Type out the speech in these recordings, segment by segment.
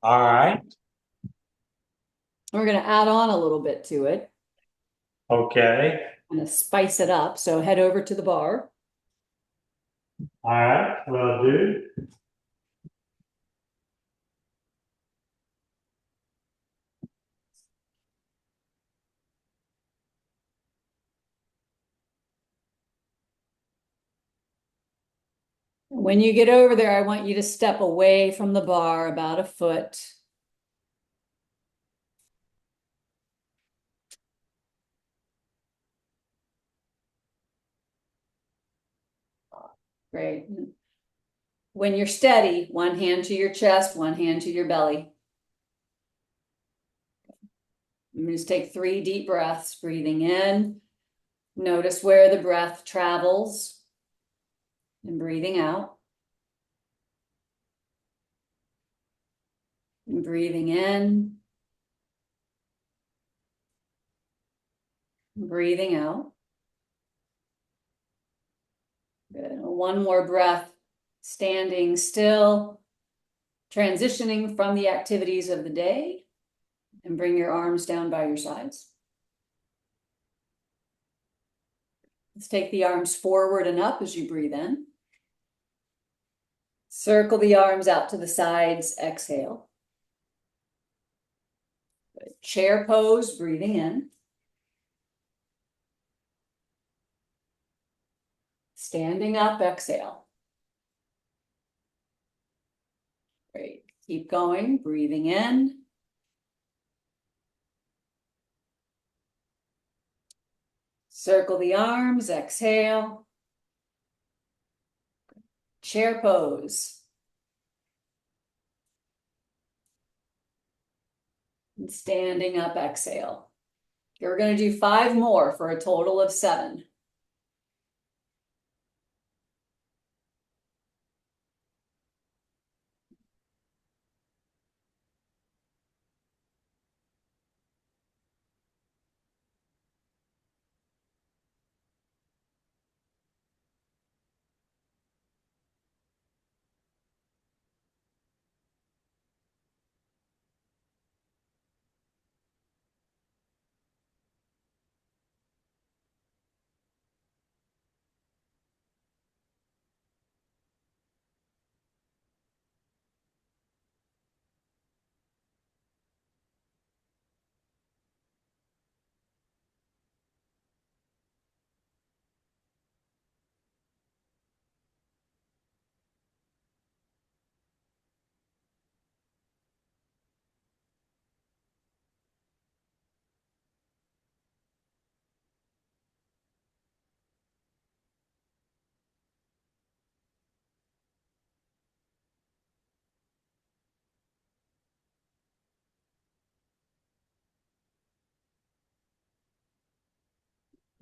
All right. We're going to add on a little bit to it. Okay. I'm going to spice it up. So head over to the bar. All right. Will do. When you get over there, I want you to step away from the bar about a foot. Great. When you're steady, one hand to your chest, one hand to your belly. I'm going to take 3 deep breaths, breathing in. Notice where the breath travels and breathing out. And breathing in, breathing out. Good. One more breath, standing still, transitioning from the activities of the day, and bring your arms down by your sides. Let's take the arms forward and up as you breathe in. Circle the arms out to the sides, exhale. Good. Chair pose, breathing in. Standing up, exhale. Great. Keep going, breathing in. Circle the arms, exhale. Chair pose. And standing up, exhale. You're going to do 5 more for a total of 7.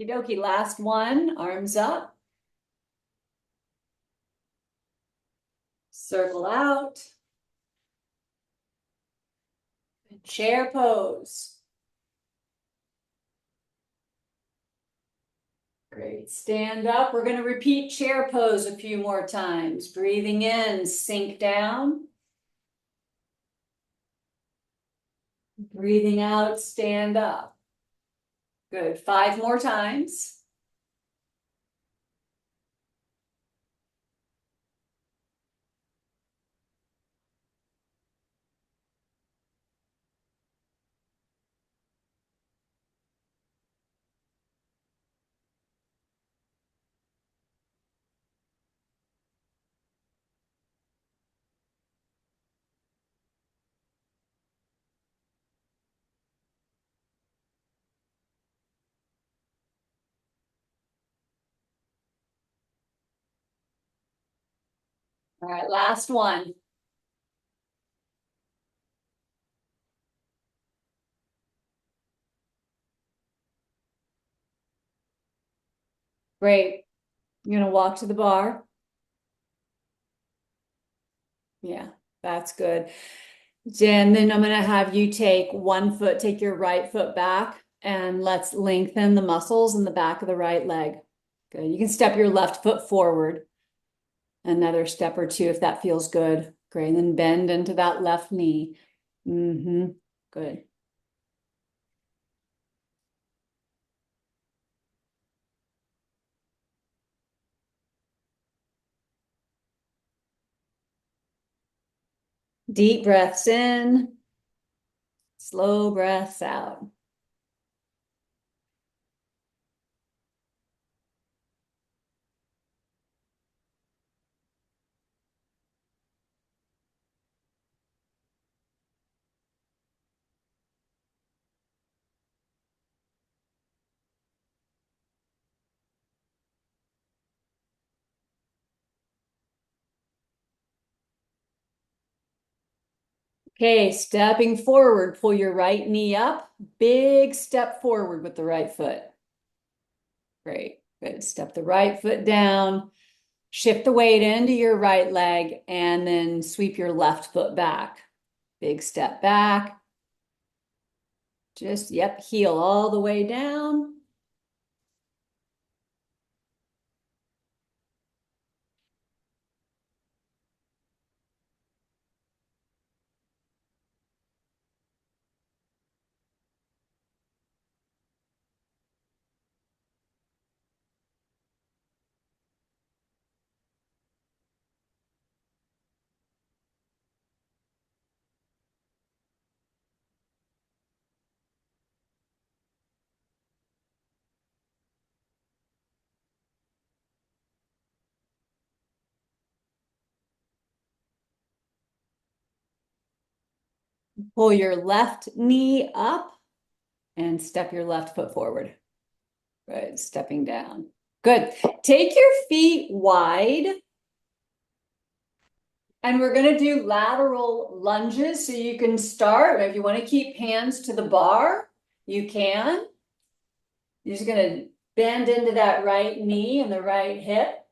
Okie dokie, last one, arms up. Circle out. Chair pose. Great, stand up. We're going to repeat chair pose a few more times. Breathing in, sink down. Breathing out, stand up. Good, 5 more times. All right, last one. Great. You're going to walk to the bar. Yeah, that's good. And then I'm going to have you take 1 foot, take your right foot back, and let's lengthen the muscles in the back of the right leg. Good. You can step your left foot forward another step or two if that feels good. Great. And then bend into that left knee. Mm-hmm. Good. Deep breaths in, slow breaths out. Okay, stepping forward, pull your right knee up, big step forward with the right foot. Great, good. Step the right foot down, shift the weight into your right leg, and then sweep your left foot back. Big step back. Just, yep, heel all the way down. Pull your left knee up and step your left foot forward. Good, stepping down. Good. Take your feet wide. And we're going to do lateral lunges. So you can start, if you want to keep hands to the bar, you can. You're just going to bend into that right knee and the right hip.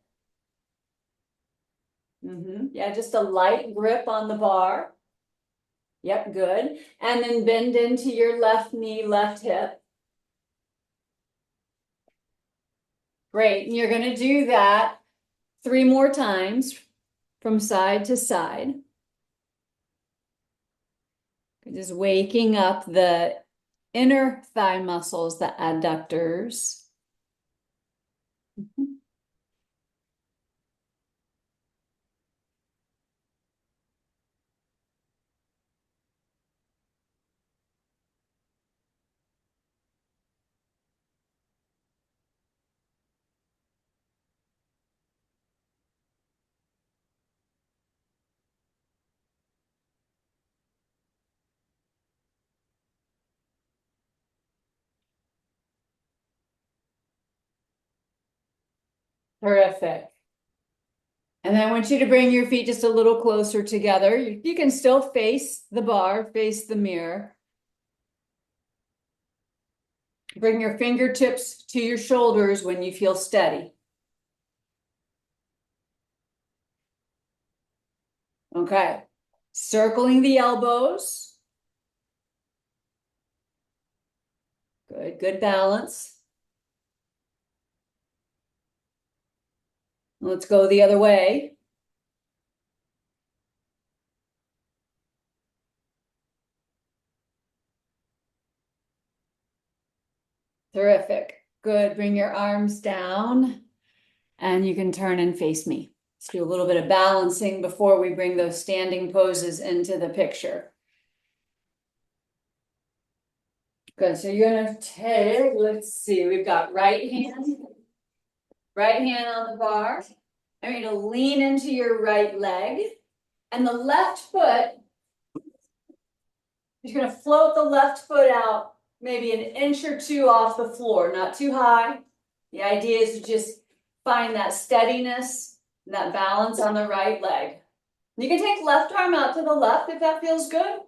Yeah, just a light grip on the bar. Yep, good. And then bend into your left knee, left hip. Great. And you're going to do that 3 more times from side to side. Just waking up the inner thigh muscles, the adductors. Terrific. And then I want you to bring your feet just a little closer together. You can still face the bar, face the mirror. Bring your fingertips to your shoulders when you feel steady. Okay. Circling the elbows. Good, good balance. Let's go the other way. Terrific. Good. Bring your arms down and you can turn and face me. Let's do a little bit of balancing before we bring those standing poses into the picture. Good. So you're going to take, let's see, we've got right hand on the bar. I'm going to lean into your right leg and the left foot, you're going to float the left foot out maybe an inch or 2 off the floor, not too high. The idea is to just find that steadiness, that balance on the right leg. You can take left arm out to the left if that feels good.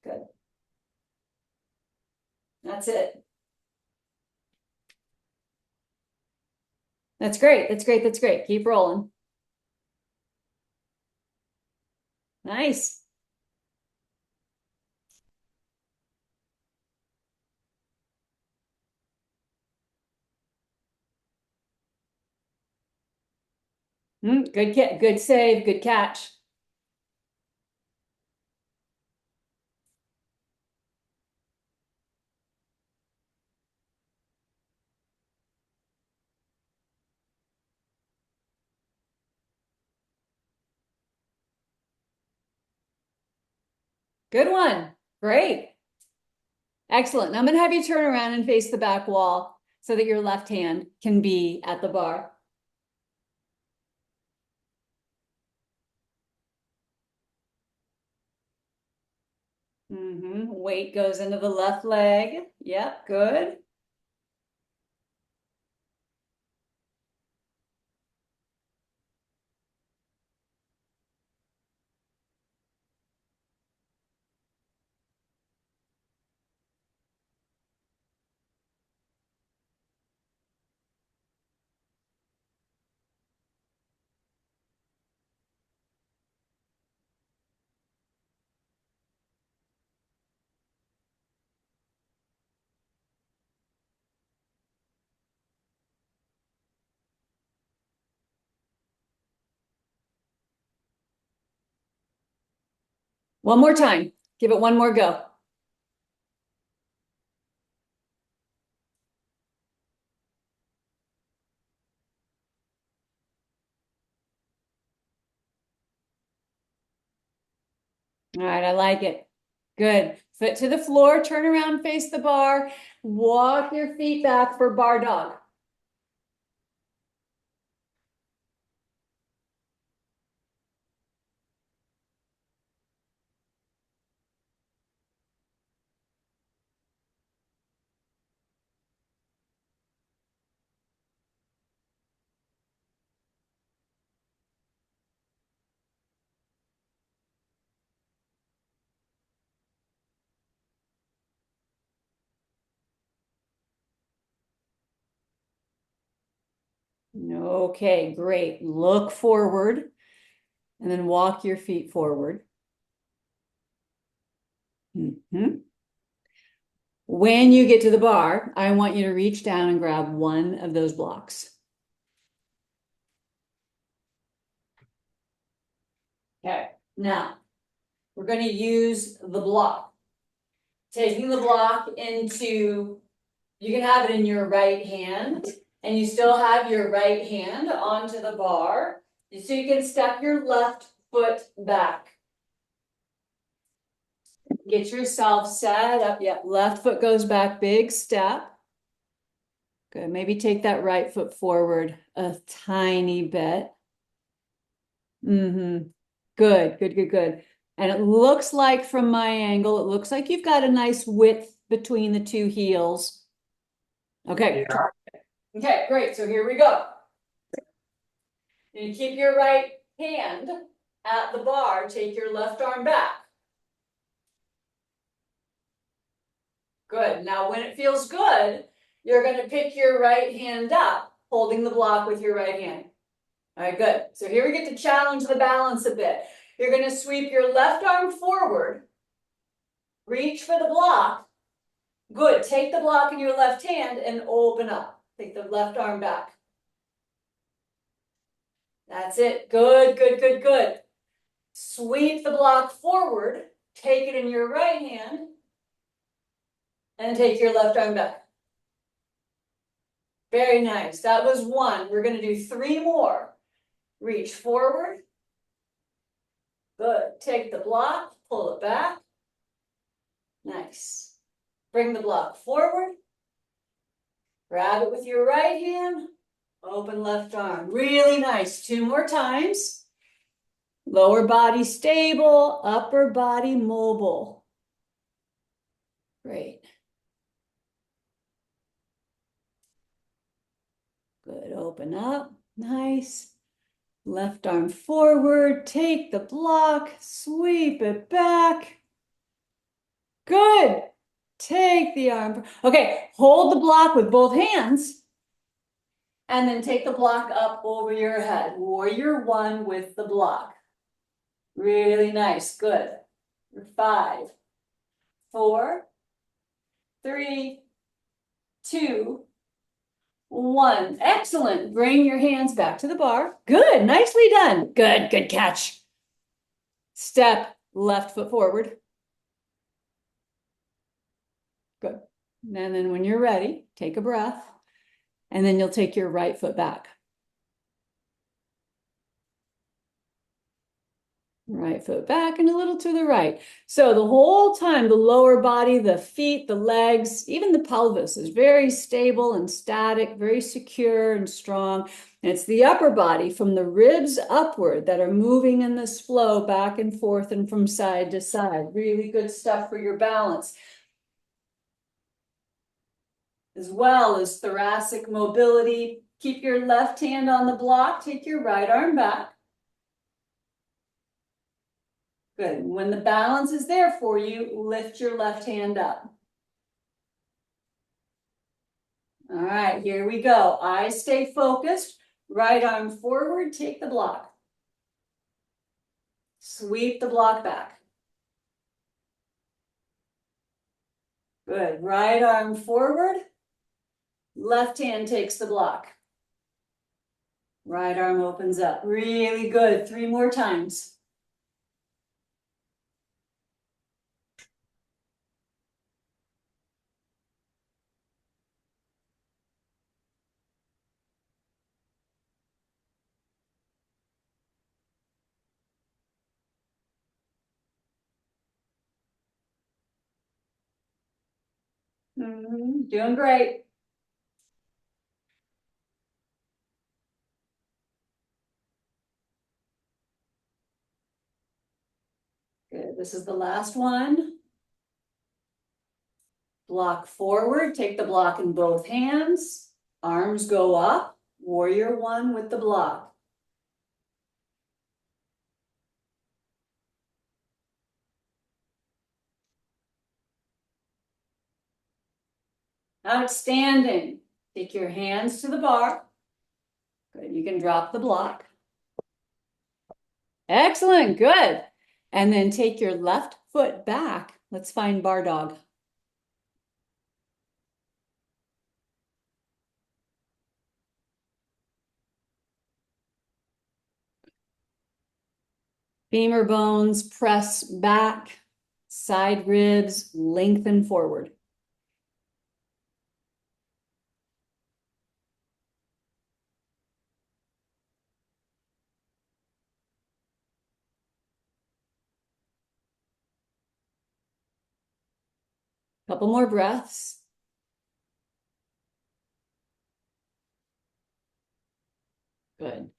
Good. That's it. That's great. That's great. That's great. Keep rolling. Nice. Good save, good catch. Good one. Great. Excellent. Now I'm going to have you turn around and face the back wall so that your left hand can be at the bar. Weight goes into the left leg. Yep, good. One more time. Give it one more go. All right, I like it. Good. Foot to the floor, turn around, face the bar, walk your feet back for bar dog. Okay, great. Look forward and then walk your feet forward. When you get to the bar, I want you to reach down and grab one of those blocks. Okay, now we're going to use the block. Taking the block into, you can have it in your right hand, and you still have your right hand onto the bar, so you can step your left foot back. Get yourself set up. Yep, left foot goes back, big step. Good, maybe take that right foot forward a tiny bit. Good, good, good, good. And it looks like from my angle, it looks like you've got a nice width between the two heels. Okay. Yeah. Okay, great. So here we go. You keep your right hand at the bar, take your left arm back. Good. Now, when it feels good, you're going to pick your right hand up, holding the block with your right hand. All right, good. So here we get to challenge the balance a bit. You're going to sweep your left arm forward, reach for the block. Good. Take the block in your left hand and open up. Take the left arm back. That's it. Good, good, good, good. Sweep the block forward, take it in your right hand, and take your left arm back. Very nice. That was one. We're going to do three more. Reach forward. Good. Take the block, pull it back. Nice. Bring the block forward. Grab it with your right hand. Open left arm. Really nice. Two more times. Lower body stable, upper body mobile. Great. Good. Open up. Nice. Left arm forward. Take the block. Sweep it back. Good. Take the arm. Okay. Hold the block with both hands. And then take the block up over your head. Warrior one with the block. Really nice. Good. 5, 4, 3, 2, 1. Excellent. Bring your hands back to the bar. Good. Nicely done. Good. Good catch. Step left foot forward. Good. And then when you're ready, take a breath. And then you'll take your right foot back. Right foot back and a little to the right. So the whole time, the lower body, the feet, the legs, even the pelvis is very stable and static, very secure and strong. And it's the upper body from the ribs upward that are moving in this flow back and forth and from side to side. Really good stuff for your balance, as well as thoracic mobility. Keep your left hand on the block, take your right arm back. Good. When the balance is there for you, lift your left hand up. All right, here we go. Eyes stay focused. Right arm forward, take the block. Sweep the block back. Good. Right arm forward. Left hand takes the block. Right arm opens up. Really good. 3 more times. Doing great. Good. This is the last one. Block forward. Take the block in both hands. Arms go up. Warrior 1 with the block. Outstanding. Take your hands to the bar. Good. You can drop the block. Excellent. Good. And then take your left foot back. Let's find bar dog. Femur bones press back. Side ribs lengthen forward. Couple more breaths. Good.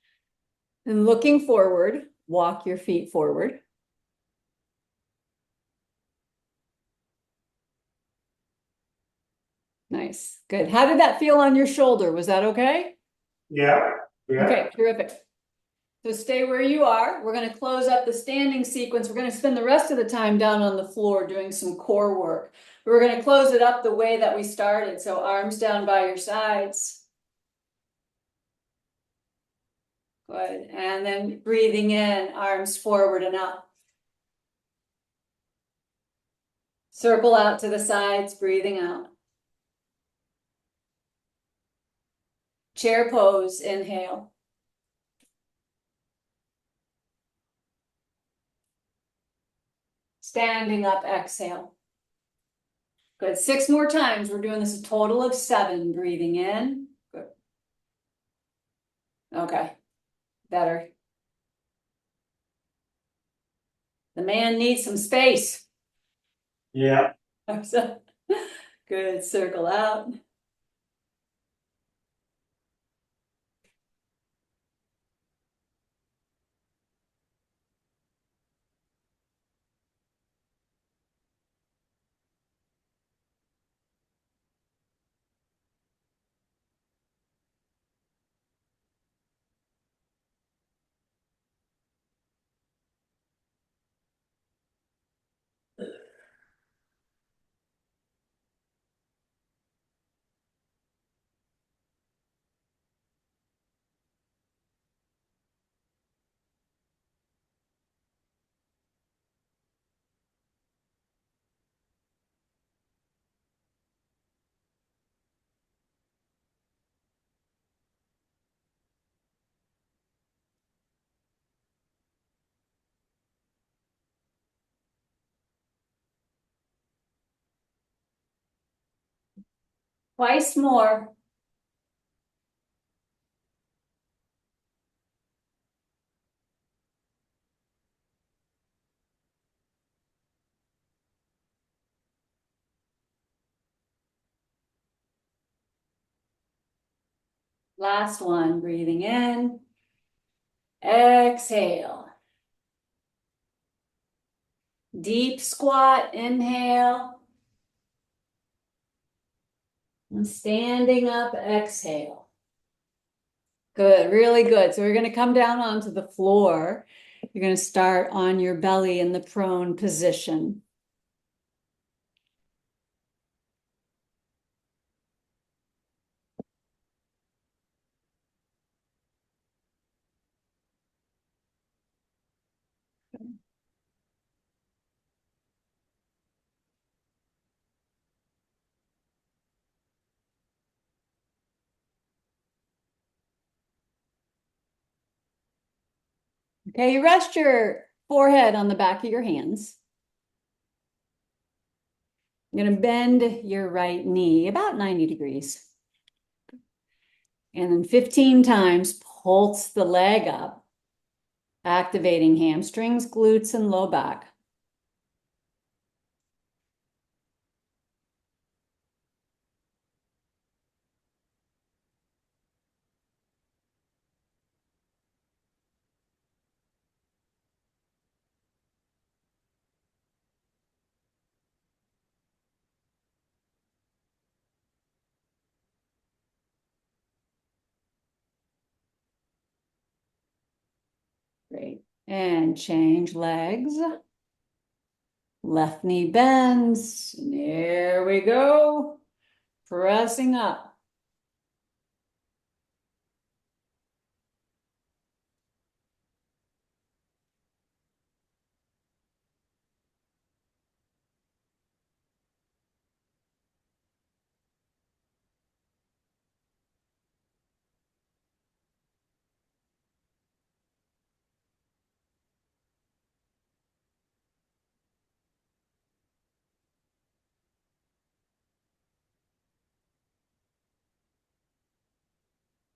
And looking forward, walk your feet forward. Nice. Good. How did that feel on your shoulder? Was that okay? Yeah. Yeah. Okay, terrific. So stay where you are. We're going to close up the standing sequence. We're going to spend the rest of the time down on the floor doing some core work. We're going to close it up the way that we started. So arms down by your sides. Good. And then breathing in, arms forward and up. Circle out to the sides, breathing out. Chair pose, inhale. Standing up, exhale. Good. 6 more times. We're doing this a total of 7. Breathing in. Good. Okay. Better. The man needs some space. Yeah. Good. Circle out. Twice more. Last one, breathing in. Exhale. Deep squat, inhale. And standing up, exhale. Good, really good. So we're going to come down onto the floor. You're going to start on your belly in the prone position. Okay, you rest your forehead on the back of your hands. You're going to bend your right knee about 90 degrees. And then 15 times, pulse the leg up, activating hamstrings, glutes, and low back. Great. And change legs. Left knee bends. There we go. Pressing up.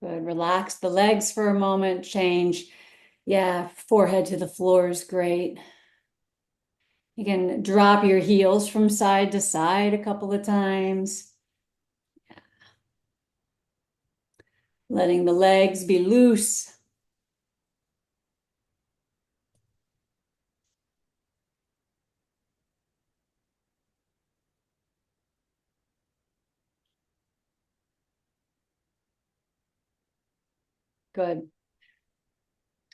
Good. Relax the legs for a moment. Change. Yeah, forehead to the floor is great. You can drop your heels from side to side a couple of times. Letting the legs be loose. Good.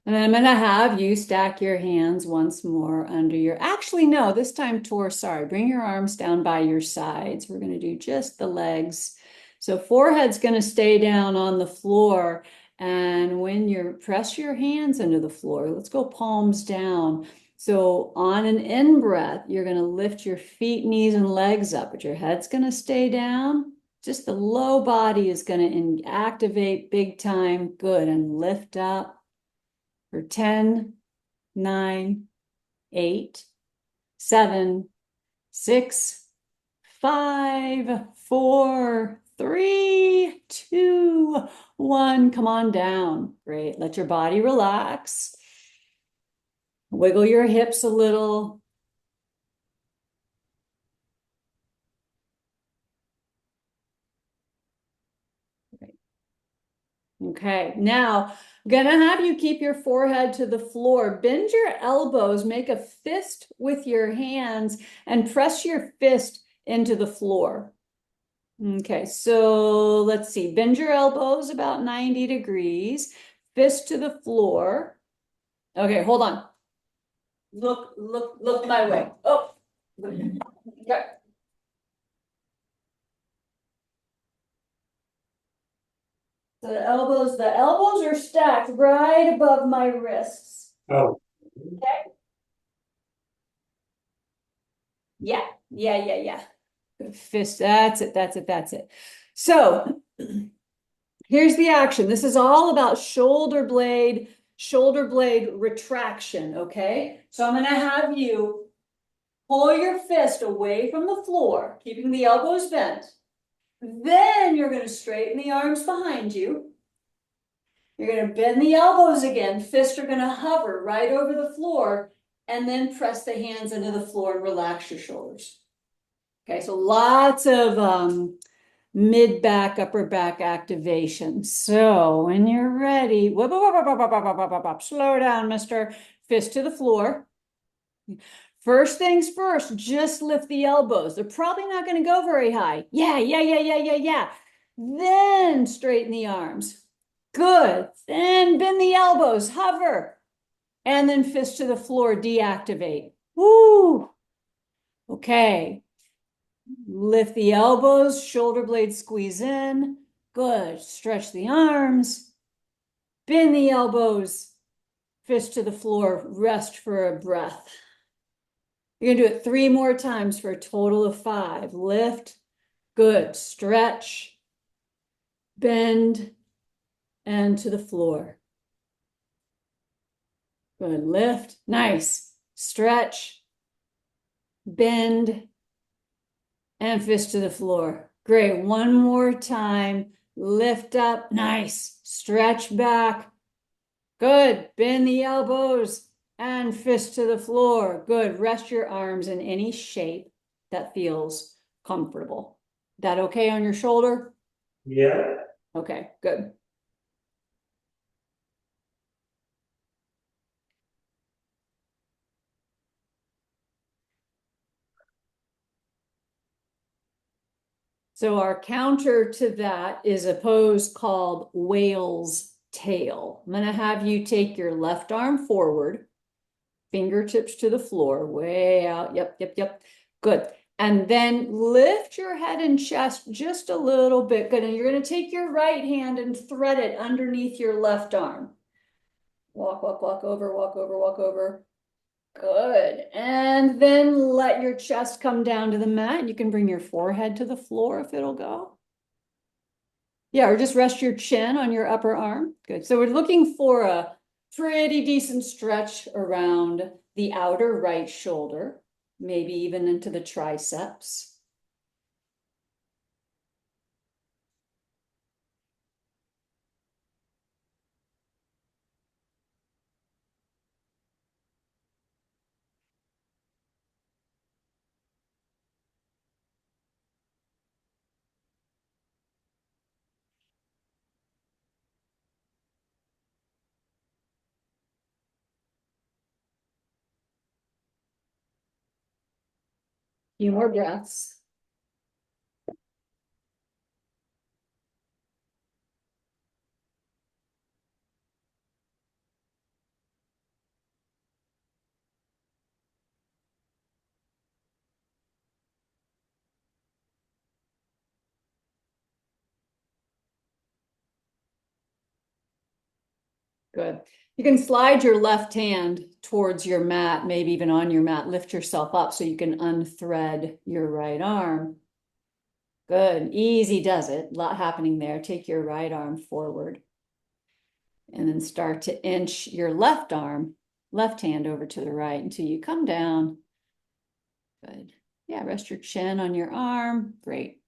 And then I'm going to have you stack your hands once more under your, actually, no, this time sorry, bring your arms down by your sides. We're going to do just the legs. So forehead's going to stay down on the floor. And when you press your hands into the floor, let's go palms down. So on an in breath, you're going to lift your feet, knees, and legs up, but your head's going to stay down. Just the low body is going to activate big time. Good. And lift up for 10, 9, 8, 7, 6, 5, 4, 3, 2, 1. Come on down. Great. Let your body relax. Wiggle your hips a little. Okay, now I'm gonna have you keep your forehead to the floor. Bend your elbows, make a fist with your hands, and press your fist into the floor. Okay, so let's see. Bend your elbows about 90 degrees, fist to the floor. Okay, hold on. Look my way. Oh, okay. So the elbows are stacked right above my wrists. Oh, Okay. Yeah. Fist, that's it. So here's the action. This is all about shoulder blade retraction, okay? So I'm gonna have you pull your fist away from the floor, keeping the elbows bent. Then you're gonna straighten the arms behind you. You're gonna bend the elbows again. Fists are gonna hover right over the floor, and then press the hands into the floor and relax your shoulders. Okay, so lots of mid back, upper back activation. So when you're ready, whoop, whoop, whoop, whoop, whoop, whoop, whoop, whoop, whoop. Slow down, mister. Fist to the floor. First things first, just lift the elbows. They're probably not going to go very high. Yeah, yeah, yeah, yeah, yeah, yeah. Then straighten the arms. Good. Then bend the elbows, hover. And then fist to the floor, deactivate. Woo! Okay. Lift the elbows, shoulder blades squeeze in. Good. Stretch the arms. Bend the elbows. Fist to the floor. Rest for a breath. You're going to do it 3 more times for a total of 5. Lift. Good. Stretch. Bend. And to the floor. Good. Lift. Nice. Stretch. Bend. And fist to the floor. Great. One more time. Lift up. Nice. Stretch back. Good. Bend the elbows and fist to the floor. Good. Rest your arms in any shape that feels comfortable. That okay on your shoulder? Yeah. Okay, good. So our counter to that is a pose called whale's tail. I'm going to have you take your left arm forward, fingertips to the floor, way out. Yep, yep, yep. Good. And then lift your head and chest just a little bit. Good. And you're going to take your right hand and thread it underneath your left arm. Walk, walk, walk over, walk over, walk over. Good. And then let your chest come down to the mat. You can bring your forehead to the floor if it'll go. Yeah, or just rest your chin on your upper arm. Good. So we're looking for a pretty decent stretch around the outer right shoulder, maybe even into the triceps. Few more breaths. Good. You can slide your left hand towards your mat, maybe even on your mat, lift yourself up so you can unthread your right arm. Good. Easy does it. A lot happening there. Take your right arm forward and then start to inch your left arm, left hand over to the right until you come down. Good. Yeah, rest your chin on your arm. Great.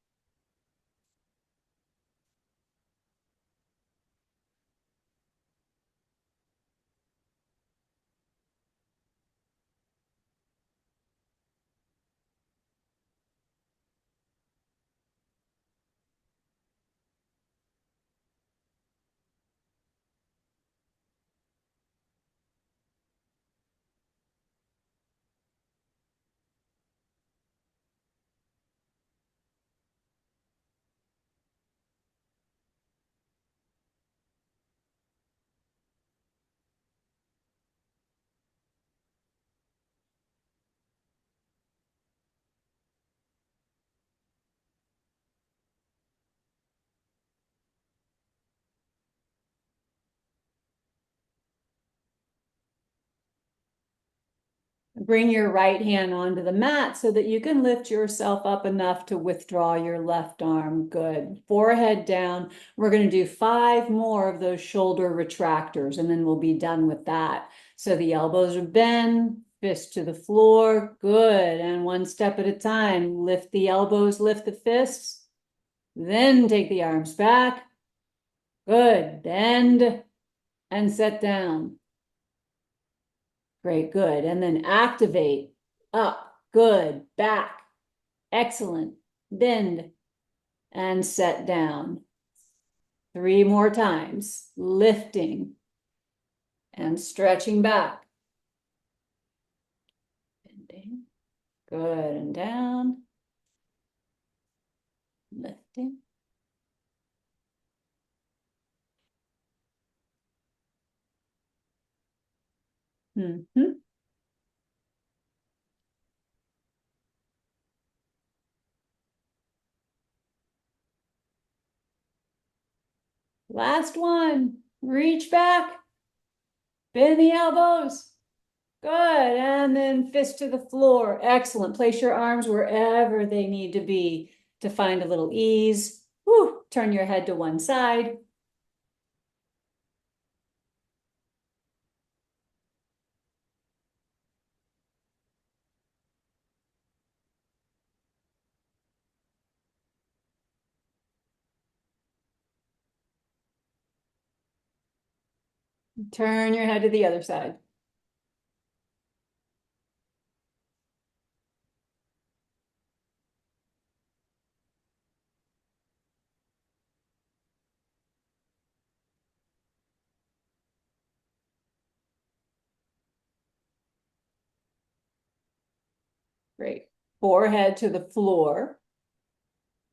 Bring your right hand onto the mat so that you can lift yourself up enough to withdraw your left arm. Good. Forehead down. We're going to do 5 more of those shoulder retractors, and then we'll be done with that. So the elbows are bent, fist to the floor. Good. And one step at a time. Lift the elbows, lift the fists. Then take the arms back. Good. Bend and set down. Great, good. And then activate, up, good, back, excellent, bend, and set down. 3 more times, lifting and stretching back. Bending. Good, and down. Lifting. Mm-hmm. Last one. Reach back. Bend the elbows. Good. And then fist to the floor. Excellent. Place your arms wherever they need to be to find a little ease. Whew. Turn your head to one side. Turn your head to the other side. Great. Forehead to the floor.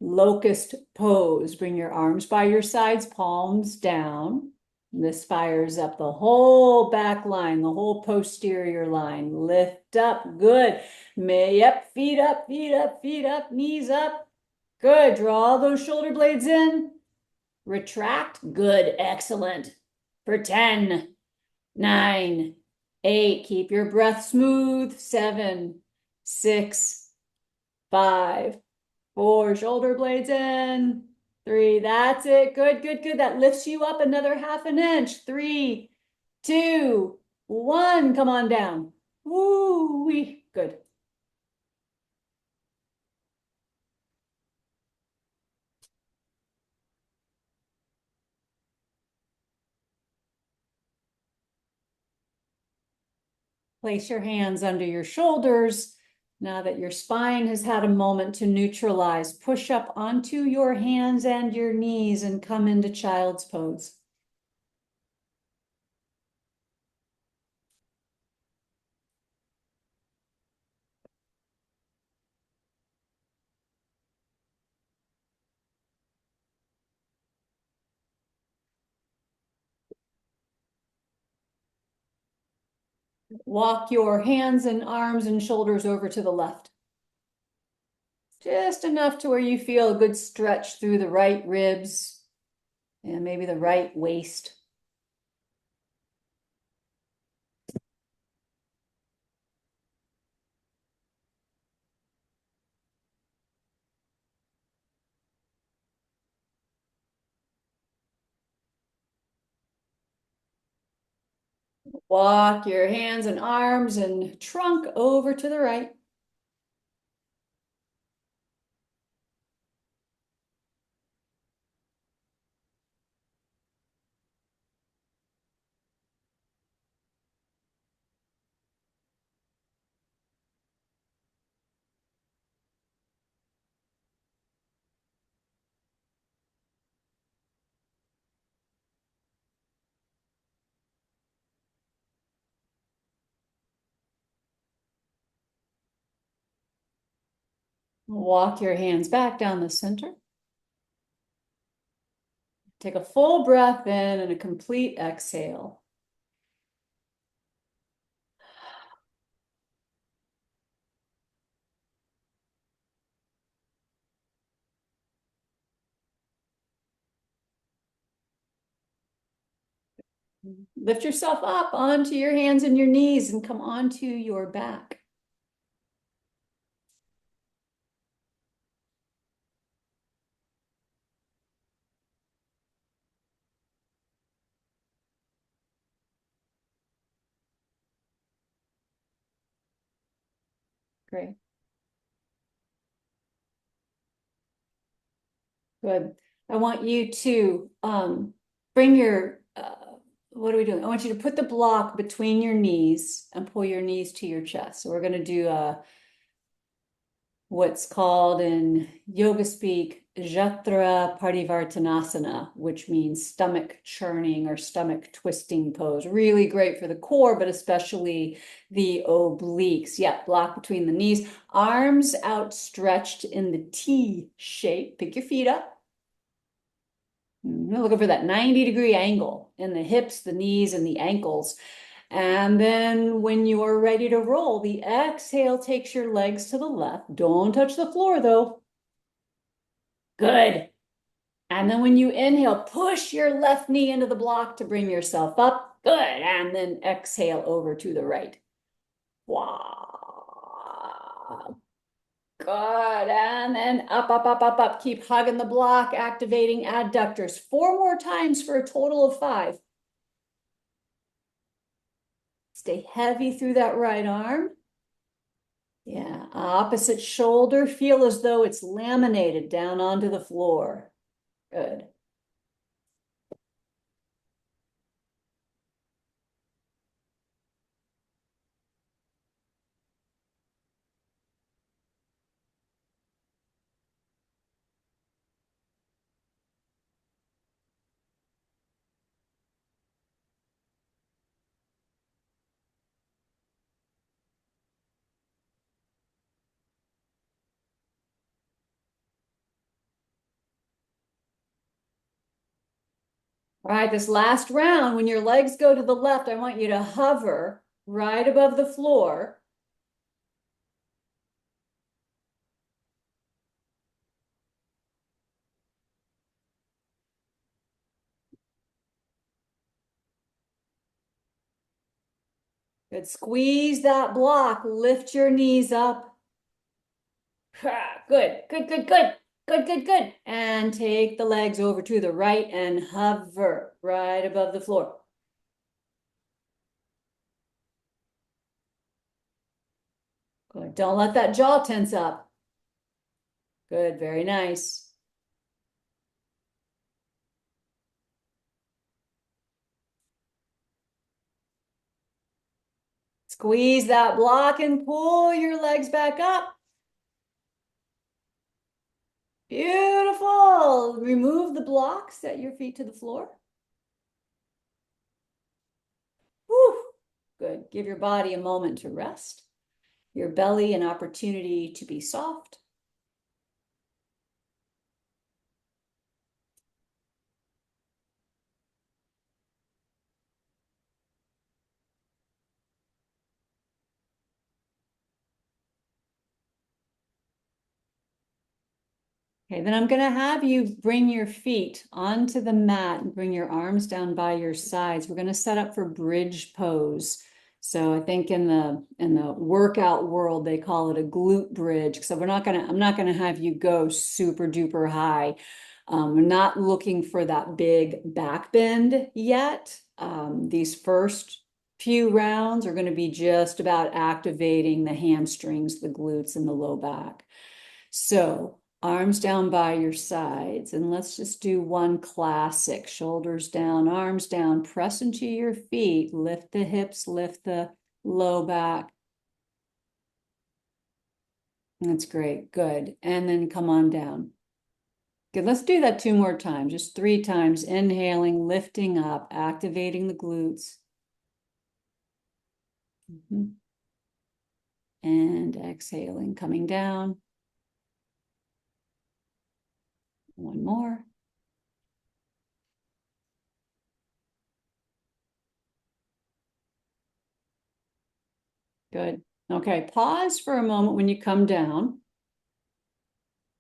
Locust pose. Bring your arms by your sides, palms down. This fires up the whole back line, the whole posterior line. Lift up. Good. Yep. Feet up, feet up, feet up, knees up. Good. Draw those shoulder blades in. Retract. Good. Excellent. For 10, 9, 8. Keep your breath smooth. 7, 6, 5, 4. Shoulder blades in. 3. That's it. Good, good, good. That lifts you up another half an inch. 3, 2, 1. Come on down. Woo-wee. Good. Place your hands under your shoulders. Now that your spine has had a moment to neutralize, push up onto your hands and your knees and come into child's pose. Walk your hands and arms and shoulders over to the left. Just enough to where you feel a good stretch through the right ribs and maybe the right waist. Walk your hands and arms and trunk over to the right. Walk your hands back down the center. Take a full breath in and a complete exhale. Lift yourself up onto your hands and your knees and come onto your back. Great. Good. I want you to bring your, what are we doing? I want you to put the block between your knees and pull your knees to your chest. So we're going to do what's called in yoga speak Jatra Parivartanasana, which means stomach churning or stomach twisting pose. Really great for the core, but especially the obliques. Yeah, block between the knees, arms outstretched in the T shape. Pick your feet up. Looking for that 90-degree angle in the hips, the knees, and the ankles. And then when you are ready to roll, the exhale takes your legs to the left. Don't touch the floor though. Good. And then when you inhale, push your left knee into the block to bring yourself up. Good. And then exhale over to the right. Wow. Good. And then up, up, up, up, up. Keep hugging the block, activating adductors. 4 more times for a total of 5. Stay heavy through that right arm. Yeah, opposite shoulder. Feel as though it's laminated down onto the floor. Good. All right, this last round, when your legs go to the left, I want you to hover right above the floor. Good. Squeeze that block. Lift your knees up. Good, good, good, good. Good, good, good. And take the legs over to the right and hover right above the floor. Good. Don't let that jaw tense up. Good, very nice. Squeeze that block and pull your legs back up. Beautiful. Remove the block, set your feet to the floor. Whew. Good. Give your body a moment to rest. Your belly an opportunity to be soft. Okay, then I'm going to have you bring your feet onto the mat and bring your arms down by your sides. We're going to set up for bridge pose. So I think in the workout world they call it a glute bridge. So I'm not going to have you go super duper high. We're not looking for that big back bend yet. These first few rounds are going to be just about activating the hamstrings, the glutes, and the low back. So arms down by your sides, and let's just do one classic. Shoulders down, arms down, press into your feet, lift the hips, lift the low back. That's great, good. And then come on down. Good, let's do that 2 more times, just 3 times. Inhaling, lifting up, activating the glutes. And exhaling, coming down. One more. Good. Okay, pause for a moment when you come down.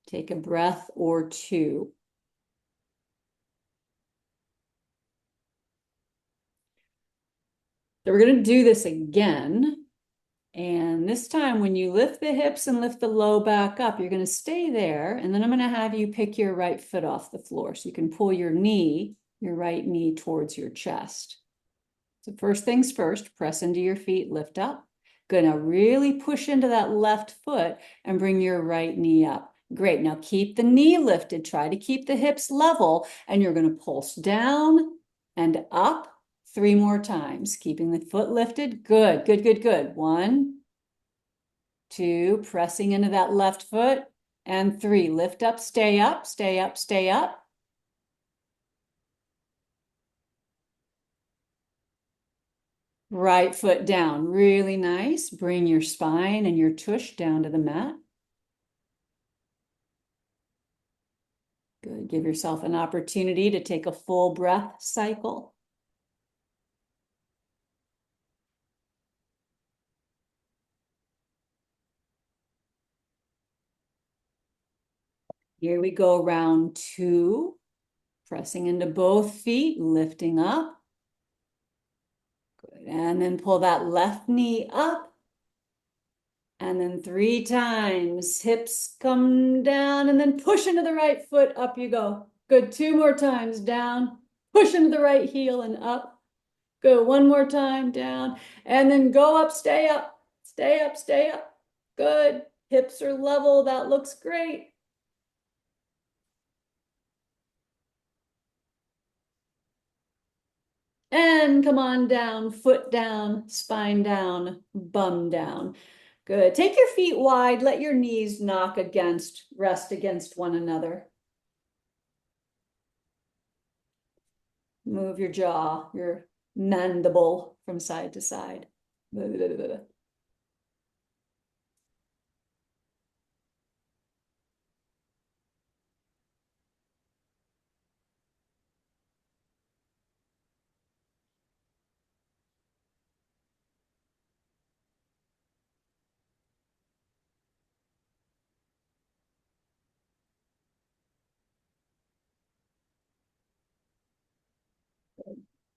Take a breath or 2. So we're going to do this again. And this time when you lift the hips and lift the low back up, you're going to stay there. And then I'm going to have you pick your right foot off the floor. So you can pull your right knee towards your chest. So first things first, press into your feet, lift up. Good, now really push into that left foot and bring your right knee up. Great, now keep the knee lifted. Try to keep the hips level. And you're going to pulse down and up. 3 more times, keeping the foot lifted. Good, good, good, good. 1, 2, pressing into that left foot. And 3, lift up, stay up, stay up, stay up. Right foot down, really nice. Bring your spine and your tush down to the mat. Good, give yourself an opportunity to take a full breath cycle. Here we go, round 2. Pressing into both feet, lifting up. Good, and then pull that left knee up. And then 3 times, hips come down and then push into the right foot, up you go. Good, 2 more times, down, push into the right heel and up. Good, 1 more time, down, and then go up, stay up, stay up, stay up. Good, hips are level, that looks great. And come on down, foot down, spine down, bum down. Good. Take your feet wide, let your knees rest against one another. Move your jaw, your mandible from side to side.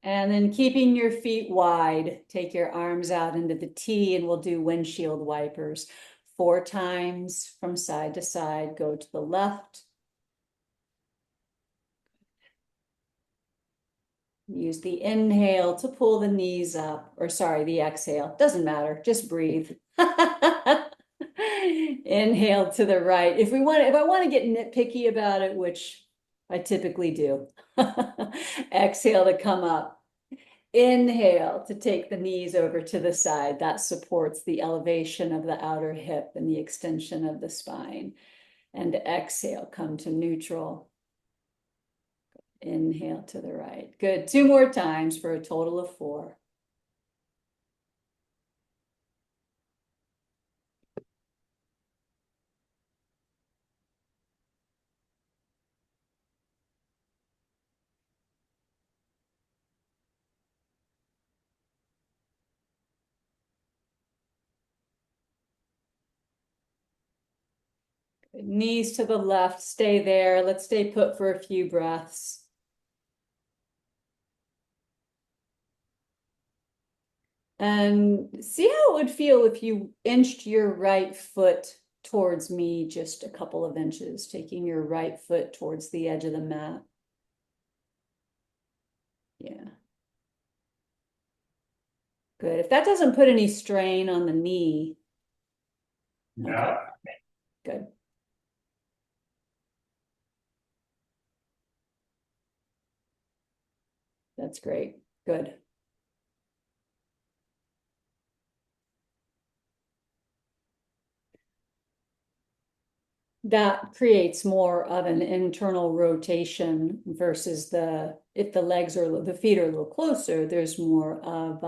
And then keeping your feet wide, take your arms out into the T and we'll do windshield wipers. 4 times from side to side, go to the left. Use the inhale to pull the knees up, or sorry, the exhale, doesn't matter, just breathe. Inhale to the right. If I want to get nitpicky about it, which I typically do, exhale to come up. Inhale to take the knees over to the side. That supports the elevation of the outer hip and the extension of the spine. And exhale, come to neutral. Inhale to the right. Good. 2 more times for a total of 4. Knees to the left, stay there. Let's stay put for a few breaths. And see how it would feel if you inched your right foot towards me just a couple of inches, taking your right foot towards the edge of the mat. Yeah. Good. If that doesn't put any strain on the knee. Okay. Yeah. Good. That's great. Good. That creates more of an internal rotation versus if the feet are a little closer, there's more of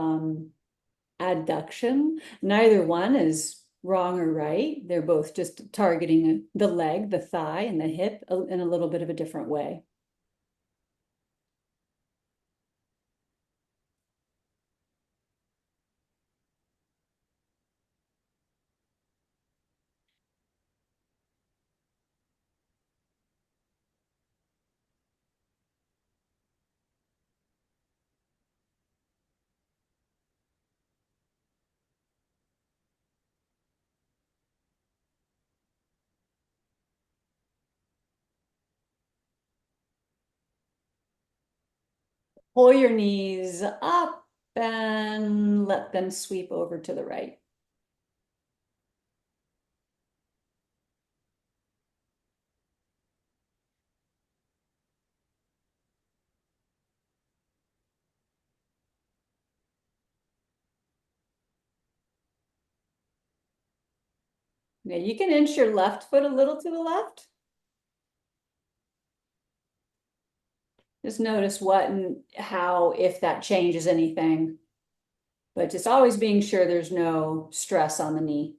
adduction. Neither one is wrong or right. They're both just targeting the leg, the thigh, and the hip in a little bit of a different way. Pull your knees up and let them sweep over to the right. Now you can inch your left foot a little to the left. Just notice what and how, if that changes anything. But just always being sure there's no stress on the knee.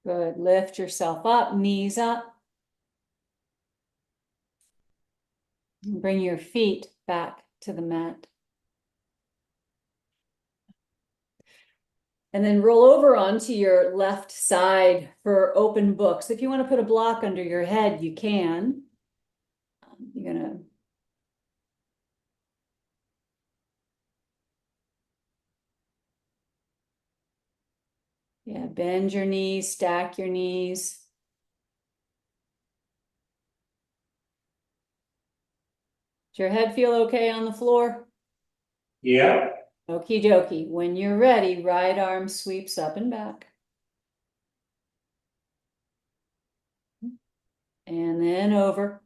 Good. Lift yourself up, knees up. Bring your feet back to the mat. And then roll over onto your left side for open books. If you want to put a block under your head, you can. You're gonna bend your knees, stack your knees. Does your head feel okay on the floor? Yeah, Okie dokie. When you're ready, right arm sweeps up and back. And then over.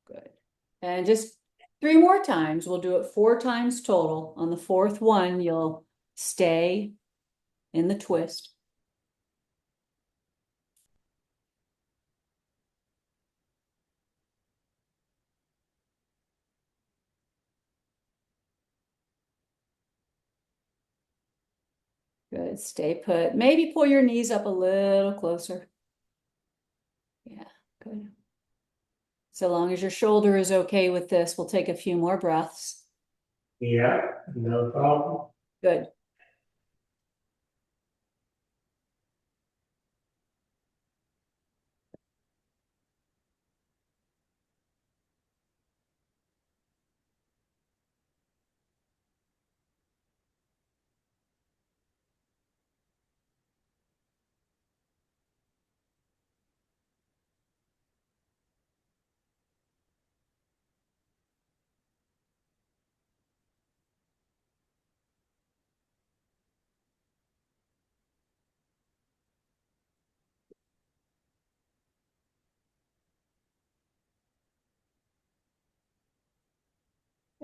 Good. And just 3 more times. We'll do it 4 times total. On the 4th one, you'll stay in the twist. Good. Stay put. Maybe pull your knees up a little closer. Yeah, good. So long as your shoulder is okay with this, we'll take a few more breaths. yeah, no problem. Good.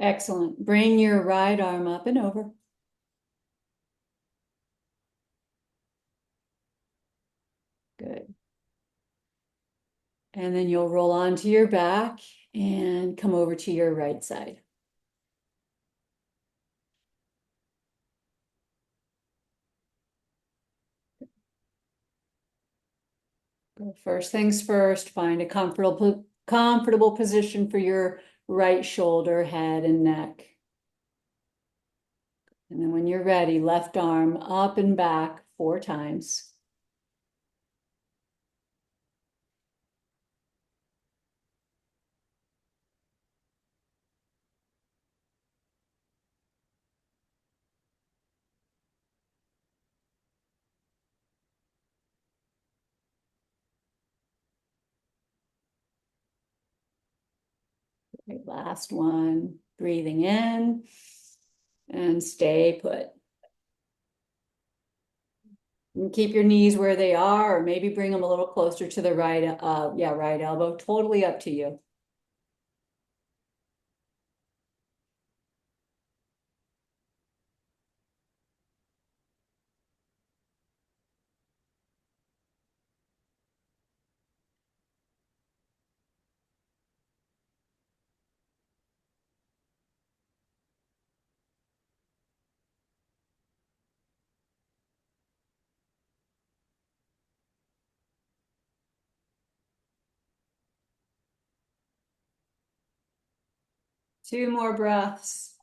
Excellent. Bring your right arm up and over. Good. And then you'll roll onto your back and come over to your right side. First things first, find a comfortable position for your right shoulder, head, and neck. And then when you're ready, left arm up and back 4 times. Okay, last one, breathing in and stay put. And keep your knees where they are, or maybe bring them a little closer to the right, right elbow, totally up to you. Two more breaths.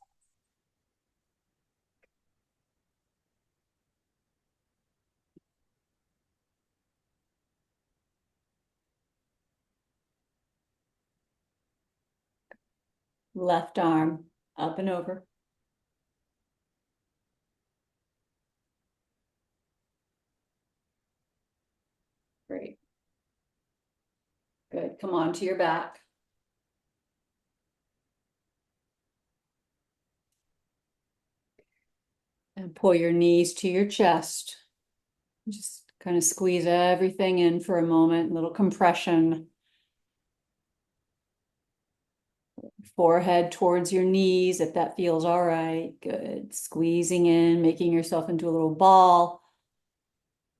Left arm up and over. Great. Good. Come on to your back. And pull your knees to your chest. Just kind of squeeze everything in for a moment, little compression. Forehead towards your knees, if that feels all right. Good. Squeezing in, making yourself into a little ball.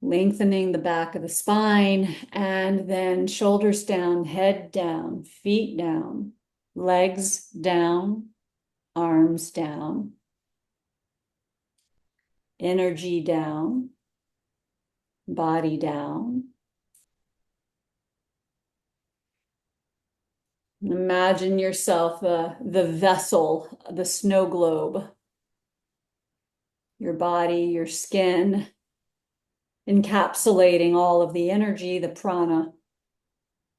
Lengthening the back of the spine, and then shoulders down, head down, feet down, legs down, arms down, energy down, body down. Imagine yourself the vessel, the snow globe, your body, your skin, encapsulating all of the energy, the prana.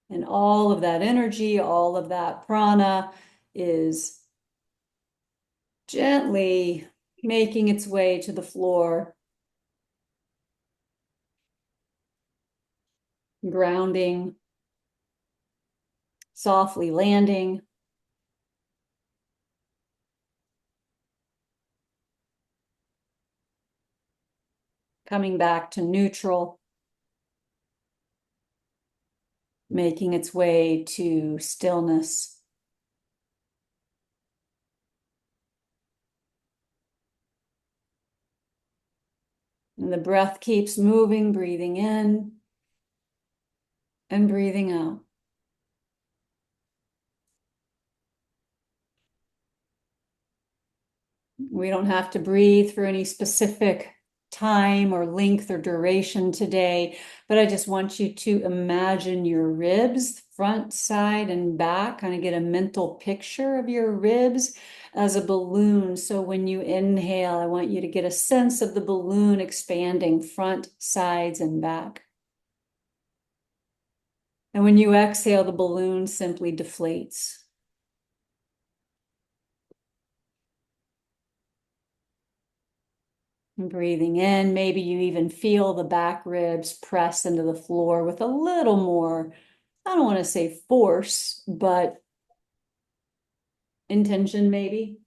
And all of that energy, all of that prana is gently making its way to the floor, grounding, softly landing, coming back to neutral, making its way to stillness. And the breath keeps moving, breathing in and breathing out. We don't have to breathe for any specific time or length or duration today, but I just want you to imagine your ribs, front, side, and back, kind of get a mental picture of your ribs as a balloon. So when you inhale, I want you to get a sense of the balloon expanding front, sides, and back. And when you exhale, the balloon simply deflates. And breathing in, maybe you even feel the back ribs press into the floor with a little more, I don't want to say force, but intention maybe.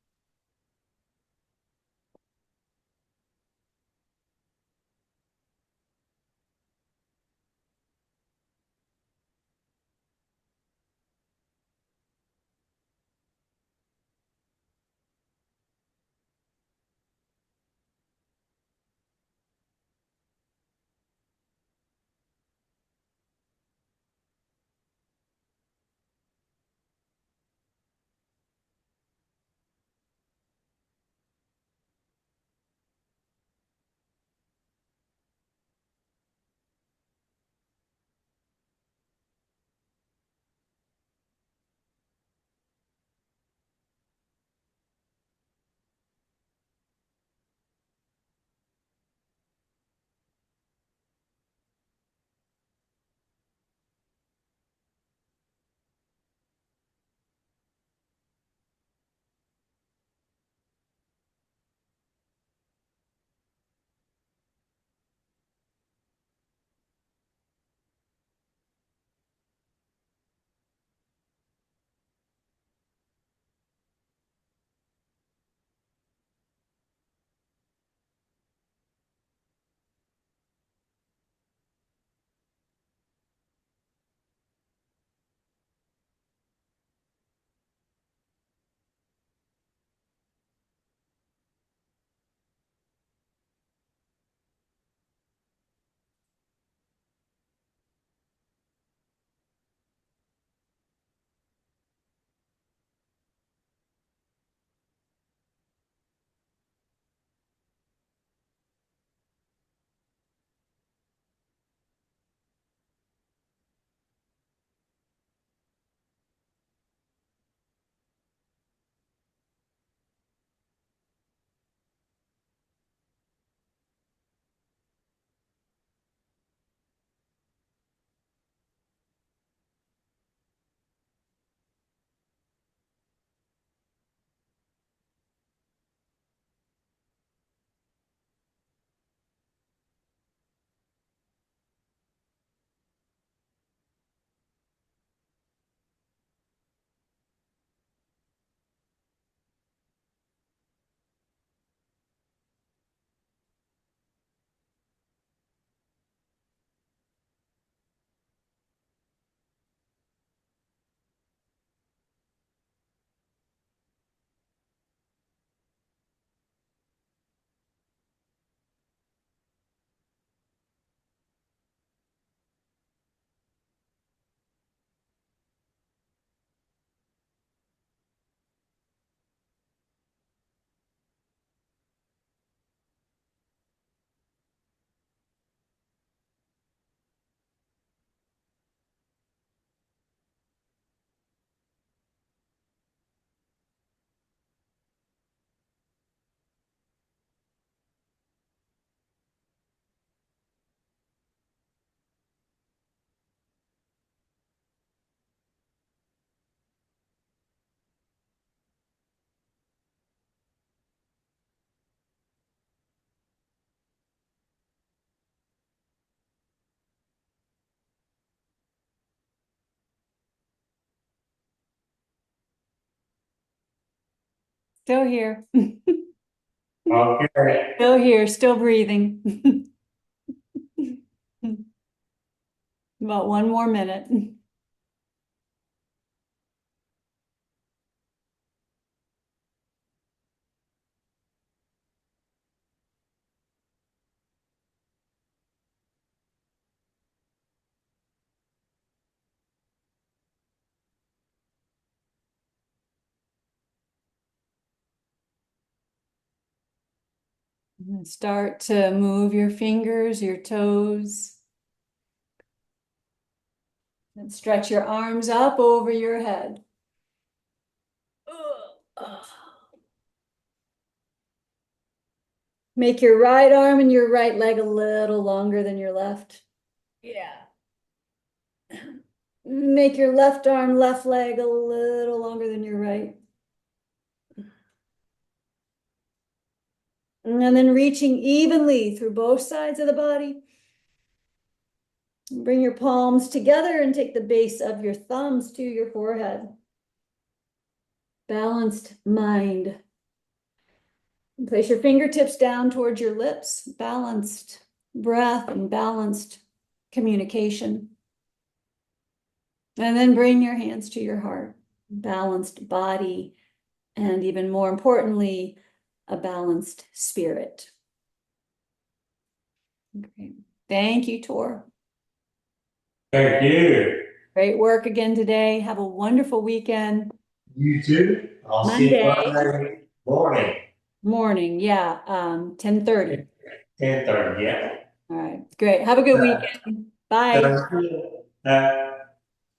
Still here. Okay. Still here, still breathing. About one more minute. Start to move your fingers, your toes. And stretch your arms up over your head. Make your right arm and your right leg a little longer than your left. Yeah. Make your left arm, left leg a little longer than your right. And then reaching evenly through both sides of the body. Bring your palms together and take the base of your thumbs to your forehead. Balanced mind. Place your fingertips down towards your lips. Balanced breath and balanced communication. And then bring your hands to your heart. Balanced body, and even more importantly, a balanced spirit. Okay. Thank you, Tor. Thank you. Great work again today. Have a wonderful weekend. You too. I'll see you Monday Monday morning, morning, yeah, 10:30. 10:30, yeah. All right, great. Have a good weekend. Bye. Thank you.